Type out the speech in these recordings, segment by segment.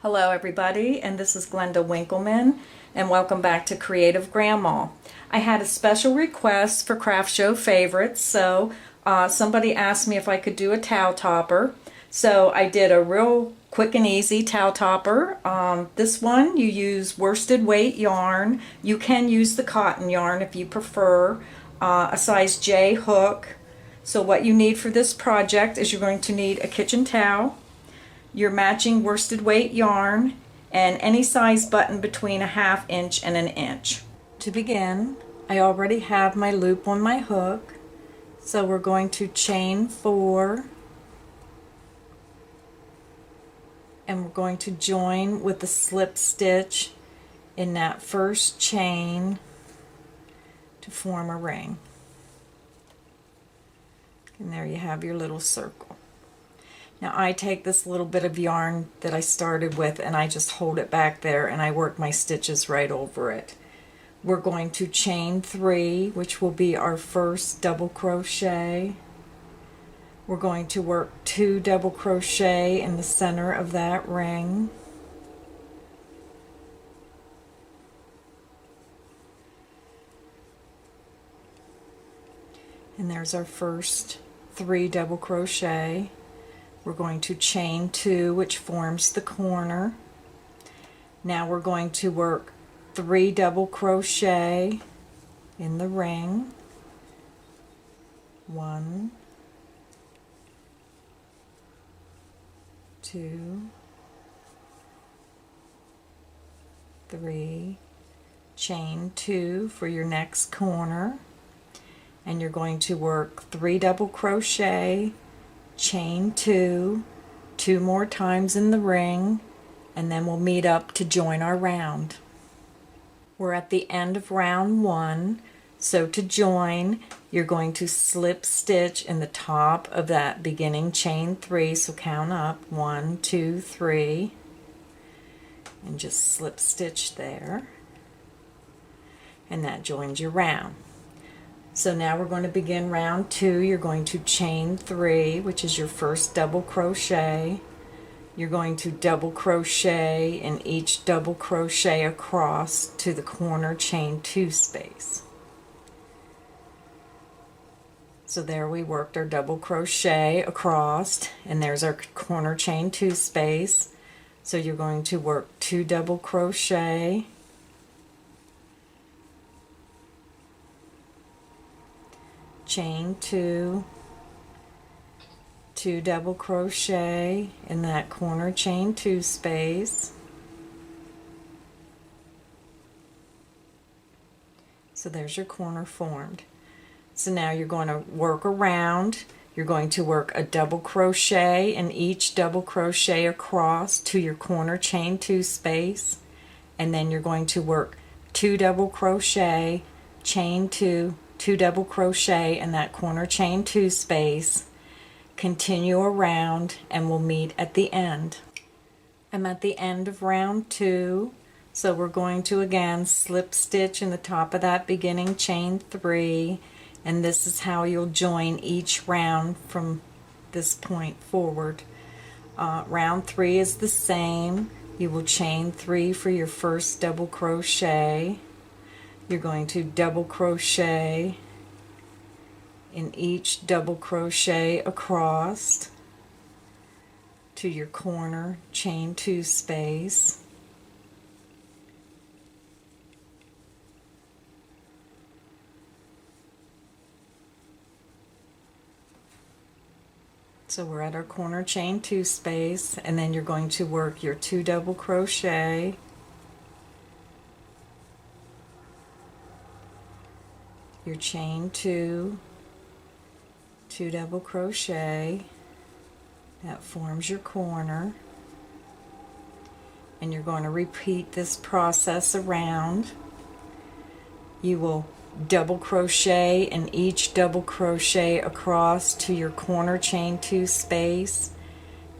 Hello everybody, and this is Glenda Winkleman, and welcome back to Creative Grandma. I had a special request for Craft Show favorites, so somebody asked me if I could do a towel topper. So I did a real quick and easy towel topper. This one you use worsted weight yarn. You can use the cotton yarn if you prefer. A size J hook. So what you need for this project is you're going to need a kitchen towel, your matching worsted weight yarn, and any size button between a 1/2 inch and an inch. To begin, I already have my loop on my hook, so we're going to chain 4, and we're going to join with the slip stitch in that first chain to form a ring. And there you have your little circle. Now I take this little bit of yarn that I started with and I just hold it back there and I work my stitches right over it. We're going to chain 3, which will be our first double crochet. We're going to work 2 double crochet in the center of that ring. And there's our first 3 double crochet. We're going to chain 2, which forms the corner. Now we're going to work 3 double crochet in the ring. 1, 2, 3, chain 2 for your next corner, and you're going to work 3 double crochet, chain 2, 2 more times in the ring, and then we'll meet up to join our round. We're at the end of round 1, so to join you're going to slip stitch in the top of that beginning chain 3, so count up 1, 2, 3, and just slip stitch there, and that joins your round. So now we're going to begin round 2. You're going to chain 3, which is your first double crochet. You're going to double crochet in each double crochet across to the corner chain 2 space. So there we worked our double crochet across, and there's our corner chain 2 space. So you're going to work 2 double crochet, chain 2, 2 double crochet in that corner chain 2 space. So there's your corner formed. So now you're going to work around. You're going to work a double crochet in each double crochet across to your corner chain 2 space, and then you're going to work 2 double crochet, chain 2, 2 double crochet in that corner chain 2 space, continue around, and we'll meet at the end. I'm at the end of round 2, so we're going to again slip stitch in the top of that beginning chain 3, and this is how you'll join each round from this point forward. Round 3 is the same. You will chain 3 for your first double crochet. You're going to double crochet in each double crochet across to your corner chain 2 space. So we're at our corner chain 2 space, and then you're going to work your 2 double crochet, your chain 2, 2 double crochet, that forms your corner, and you're going to repeat this process around. You will double crochet in each double crochet across to your corner chain 2 space.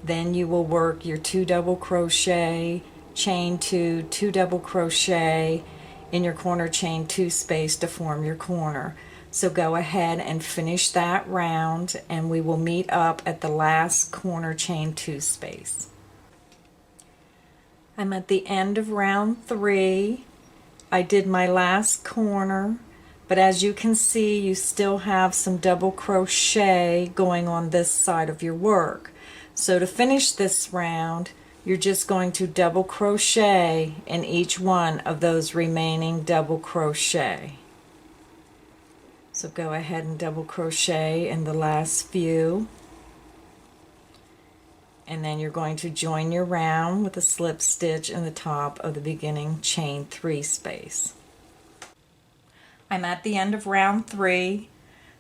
Then you will work your 2 double crochet, chain 2, 2 double crochet in your corner chain 2 space to form your corner. So go ahead and finish that round, and we will meet up at the last corner chain 2 space. I'm at the end of round 3. I did my last corner, but as you can see, you still have some double crochet going on this side of your work. So to finish this round, you're just going to double crochet in each one of those remaining double crochet. So go ahead and double crochet in the last few. And then you're going to join your round with a slip stitch in the top of the beginning chain 3 space. I'm at the end of round 3,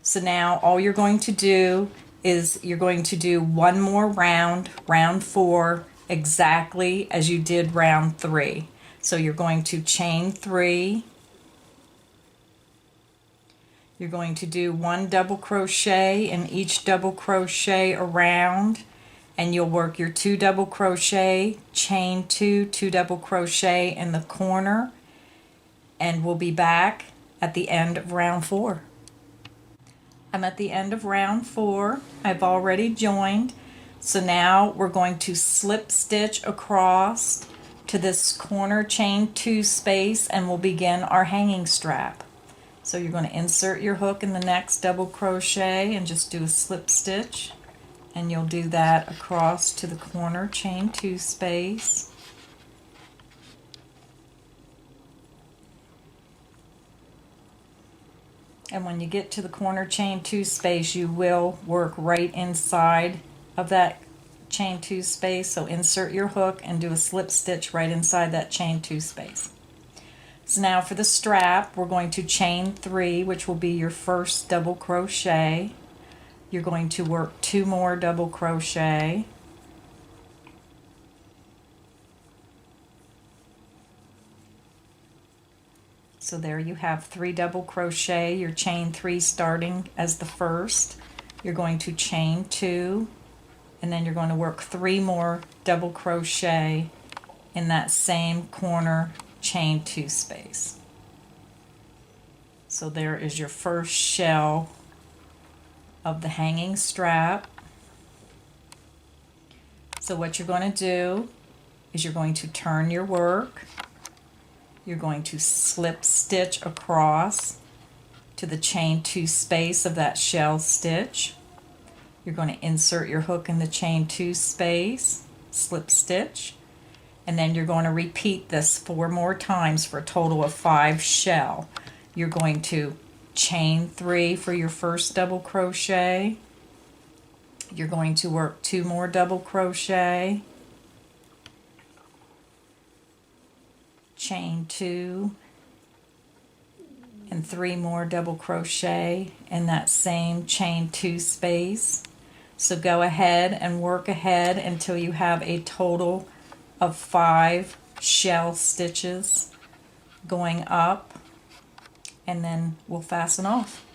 so now all you're going to do is you're going to do one more round, round 4, exactly as you did round 3. So you're going to chain 3, you're going to do 1 double crochet in each double crochet around, and you'll work your 2 double crochet, chain 2, 2 double crochet in the corner, and we'll be back at the end of round 4. I'm at the end of round 4. I've already joined, so now we're going to slip stitch across to this corner chain 2 space, and we'll begin our hanging strap. So you're going to insert your hook in the next double crochet and just do a slip stitch. And you'll do that across to the corner chain 2 space. And when you get to the corner chain 2 space, you will work right inside of that chain 2 space. So insert your hook and do a slip stitch right inside that chain 2 space. So now for the strap, we're going to chain 3, which will be your first double crochet. You're going to work 2 more double crochet, so there you have 3 double crochet, your chain 3 starting as the first. You're going to chain 2, and then you're going to work 3 more double crochet in that same corner chain 2 space. So there is your first shell of the hanging strap. So what you're going to do is you're going to turn your work, you're going to slip stitch across to the chain 2 space of that shell stitch. You're going to insert your hook in the chain 2 space, slip stitch, and then you're going to repeat this 4 more times for a total of 5 shell. You're going to chain 3 for your first double crochet. You're going to work 2 more double crochet, chain 2, and 3 more double crochet in that same chain 2 space. So go ahead and work ahead until you have a total of 5 shell stitches going up, and then we'll fasten off.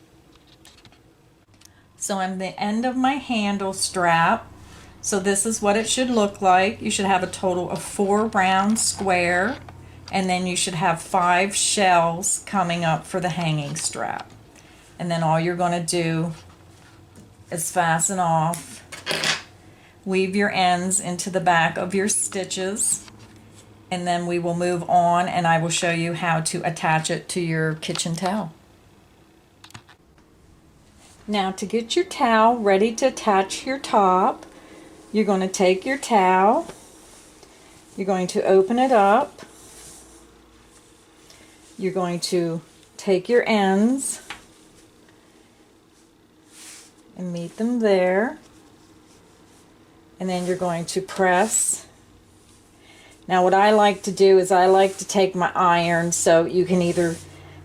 So I'm the end of my handle strap. So this is what it should look like. You should have a total of 4 round square, and then you should have 5 shells coming up for the hanging strap. And then all you're going to do is fasten off, weave your ends into the back of your stitches, and then we will move on and I will show you how to attach it to your kitchen towel. Now to get your towel ready to attach your top, you're going to take your towel, you're going to open it up, you're going to take your ends and meet them there, and then you're going to press. Now what I like to do is I like to take my iron, so you can either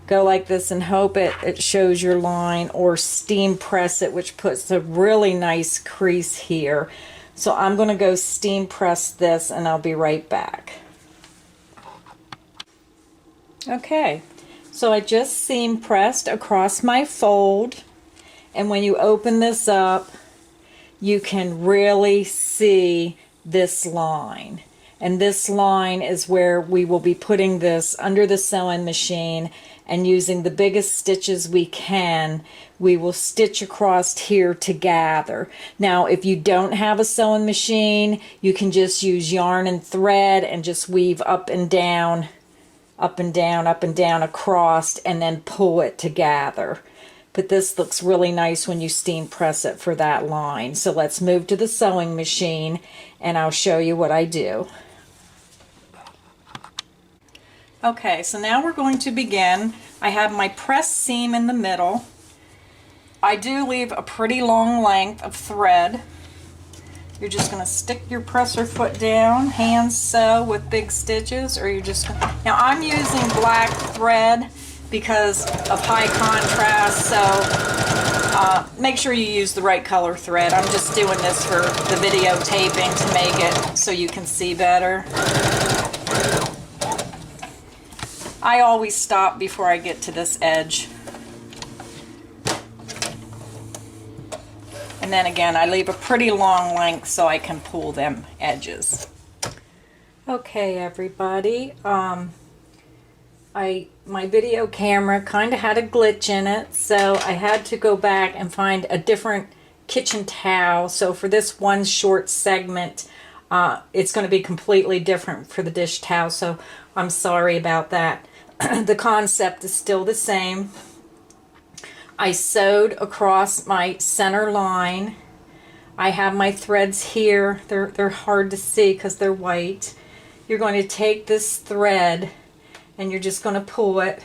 go like this and hope it shows your line, or steam press it, which puts a really nice crease here. So I'm going to go steam press this and I'll be right back. Okay, so I just seam pressed across my fold, and when you open this up you can really see this line. And this line is where we will be putting this under the sewing machine, and using the biggest stitches we can, we will stitch across here to gather. Now if you don't have a sewing machine, you can just use yarn and thread and just weave up and down, up and down, up and down across, and then pull it to gather. But this looks really nice when you steam press it for that line. So let's move to the sewing machine and I'll show you what I do. Okay, so now we're going to begin. I have my press seam in the middle. I do leave a pretty long length of thread. You're just going to stick your presser foot down, hand sew with big stitches, or you're just gonna... Now I'm using black thread because of high contrast, so make sure you use the right color thread. I'm just doing this for the videotaping to make it so you can see better. I always stop before I get to this edge. And then again, I leave a pretty long length so I can pull them edges. Okay, everybody. My video camera kind of had a glitch in it, so I had to go back and find a different kitchen towel. So for this one short segment, it's going to be completely different for the dish towel, so I'm sorry about that. The concept is still the same. I sewed across my center line. I have my threads here. They're hard to see because they're white. You're going to take this thread and you're just going to pull it,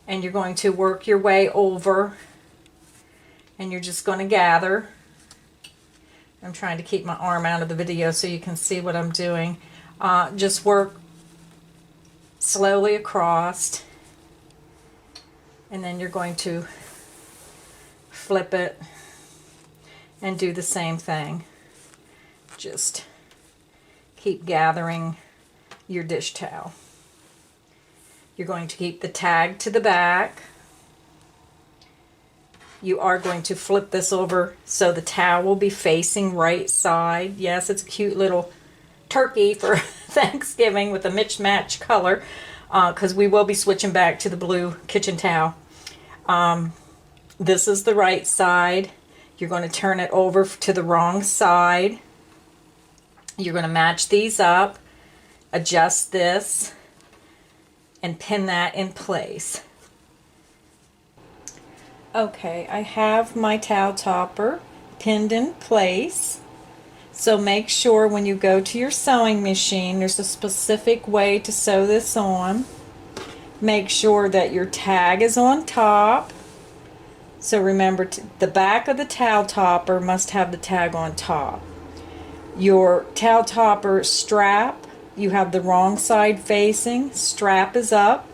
and you're going to work your way over, and you're just going to gather. I'm trying to keep my arm out of the video so you can see what I'm doing. Just work slowly across, and then you're going to flip it and do the same thing. Just keep gathering your dish towel. You're going to keep the tag to the back. You are going to flip this over so the towel will be facing right side. Yes, it's a cute little turkey for Thanksgiving with a mismatched color, because we will be switching back to the blue kitchen towel. This is the right side. You're going to turn it over to the wrong side. You're going to match these up, adjust this, and pin that in place. Okay, I have my towel topper pinned in place. So make sure when you go to your sewing machine, there's a specific way to sew this on. Make sure that your tag is on top. So remember, the back of the towel topper must have the tag on top. Your towel topper strap, you have the wrong side facing. Strap is up.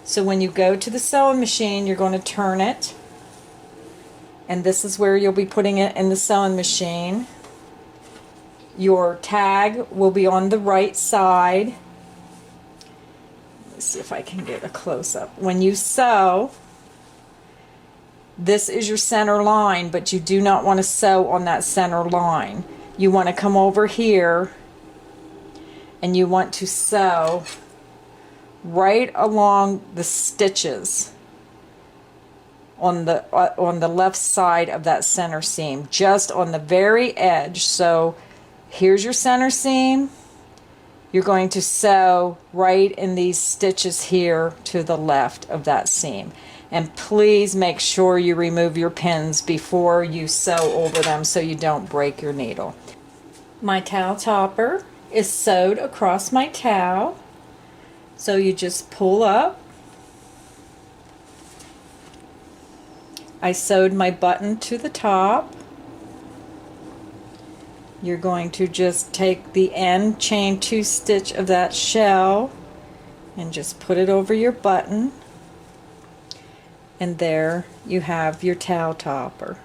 So when you go to the sewing machine, you're going to turn it. And this is where you'll be putting it in the sewing machine. Your tag will be on the right side. Let's see if I can get a close-up. When you sew, this is your center line, but you do not want to sew on that center line. You want to come over here and you want to sew right along the stitches on the left side of that center seam, just on the very edge. So here's your center seam. You're going to sew right in these stitches here to the left of that seam. And please make sure you remove your pins before you sew over them so you don't break your needle. My towel topper is sewed across my towel. So you just pull up. I sewed my button to the top. You're going to just take the end chain 2 stitch of that shell and just put it over your button, and there you have your towel topper.